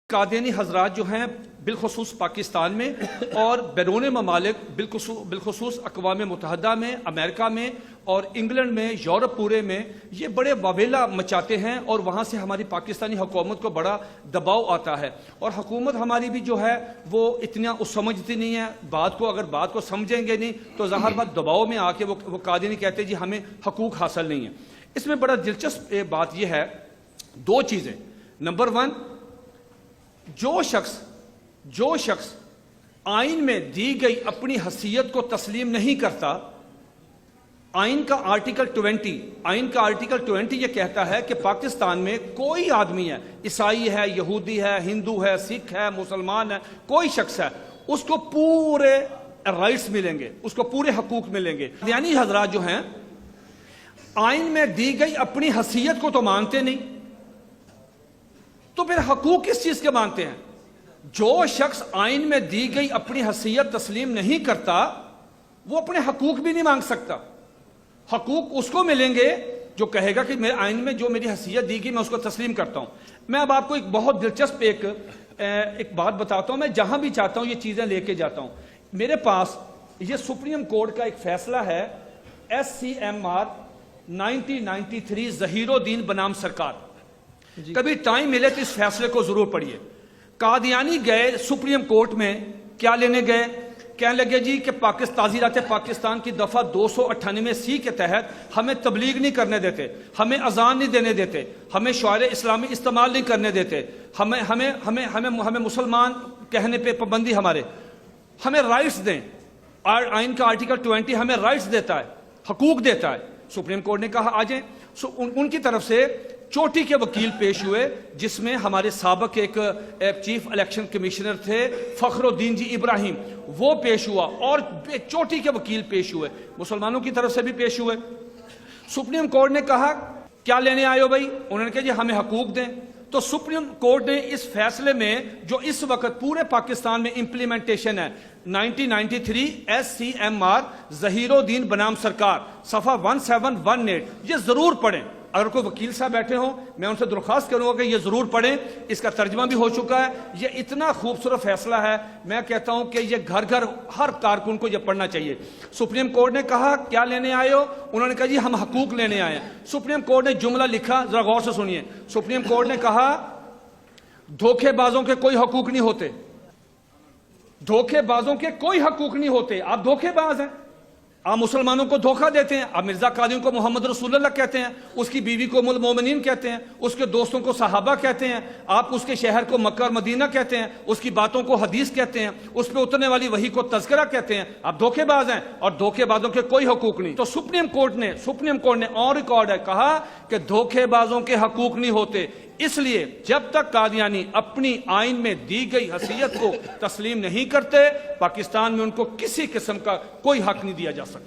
कादियानी हजरात जो हैं बिलखसूस पाकिस्तान में और बैरून ममालिक बिलखसूस अक़वाम मुत्तहदा में, अमेरिका में और इंग्लैंड में, यूरोप पूरे में ये बड़े वावेला मचाते हैं और वहाँ से हमारी पाकिस्तानी हुकूमत को बड़ा दबाव आता है। और हुकूमत हमारी भी जो है वो इतना समझती नहीं है बात को। अगर बात को समझेंगे नहीं तो ज़ाहिर बात दबाव में आके वो कादियानी कहते हैं जी हमें हकूक हासिल नहीं है। इसमें बड़ा दिलचस्प बात यह है, दो चीज़ें। नंबर वन, जो शख्स आइन में दी गई अपनी हसीयत को तस्लीम नहीं करता, आइन का आर्टिकल 20 यह कहता है कि पाकिस्तान में कोई आदमी है, ईसाई है, यहूदी है, हिंदू है, सिख है, मुसलमान है, कोई शख्स है, उसको पूरे राइट्स मिलेंगे, उसको पूरे हकूक मिलेंगे। यानी हजरात जो हैं आइन में दी गई अपनी हसीयत को तो मानते नहीं, तो फिर हकूक किस चीज के मानते हैं? जो शख्स आइन में दी गई अपनी हसीयत तस्लीम नहीं करता वो अपने हकूक भी नहीं मांग सकता। हकूक उसको मिलेंगे जो कहेगा कि मेरे आइन में जो मेरी हसीयत दी गई मैं उसको तस्लीम करता हूं। मैं अब आपको एक बहुत दिलचस्प एक बात बताता हूं। मैं जहां भी चाहता हूं ये चीजें लेके जाता हूं। मेरे पास ये सुप्रीम कोर्ट का एक फैसला है SCMR 1993 ज़हीरुद्दीन बनाम सरकार। कभी टाइम मिले तो इस फैसले को जरूर पढ़िए। कादियानी गए सुप्रीम कोर्ट में, क्या लेने गए? कहने लगे जी कि ताज़ीरात पाकिस्तान की दफा 298C के तहत हमें तबलीग नहीं करने देते, हमें अजान नहीं देने देते, हमें शायर इस्लामी इस्तेमाल नहीं करने देते, हमें हमें हमें हमें हमें मुसलमान कहने पे पाबंदी, हमें राइट्स दें। आइन का आर्टिकल 20 हमें राइट्स देता है, हकूक देता है। सुप्रीम कोर्ट ने कहा आ जाए। उनकी तरफ से चोटी के वकील पेश हुए, जिसमें हमारे साबक एक चीफ इलेक्शन कमिश्नर थे फखरुद्दीन जी इब्राहिम, वो पेश हुआ और चोटी के वकील पेश हुए, मुसलमानों की तरफ से भी पेश हुए। सुप्रीम कोर्ट ने कहा क्या लेने आए हो भाई? उन्होंने कहा जी हमें हकूक दें। तो सुप्रीम कोर्ट ने इस फैसले में जो इस वक्त पूरे पाकिस्तान में इंप्लीमेंटेशन है 1993 SCMR ज़हीरुद्दीन बनाम सरकार सफ़ा 1718, ये जरूर पढ़ें। अगर कोई वकील साहब बैठे हो मैं उनसे दरख्वास्त करूंगा कि ये जरूर पढ़ें। इसका तर्जमा भी हो चुका है। ये इतना खूबसूरत फैसला है, मैं कहता हूं कि ये घर घर हर कारकुन को ये पढ़ना चाहिए। सुप्रीम कोर्ट ने कहा क्या लेने आए हो? उन्होंने कहा जी हम हकूक लेने आए हैं। सुप्रीम कोर्ट ने जुमला लिखा, जरा गौर से सुनिए। सुप्रीम कोर्ट ने कहा धोखेबाजों के कोई हकूक नहीं होते, धोखेबाजों के कोई हकूक नहीं होते। आप धोखेबाज हैं, आप मुसलमानों को धोखा देते हैं। आप मिर्जा कादियों को मोहम्मद रसूलुल्लाह कहते हैं, उसकी बीवी को उम्मुल मोमिनीन कहते हैं, उसके दोस्तों को सहाबा कहते हैं, आप उसके शहर को मक्का और मदीना कहते हैं, उसकी बातों को हदीस कहते हैं, उस पर उतरने वाली वही को तज़किरा कहते हैं। आप धोखेबाज हैं और धोखेबाजों के कोई हकूक नहीं। तो सुप्रीम कोर्ट ने ऑन रिकॉर्ड है कहा कि धोखेबाजों के हकूक नहीं होते। इसलिए जब तक कादियानी अपनी आइन में दी गई हसीयत को तस्लीम नहीं करते, पाकिस्तान में उनको किसी किस्म का कोई हक नहीं दिया जा सकता।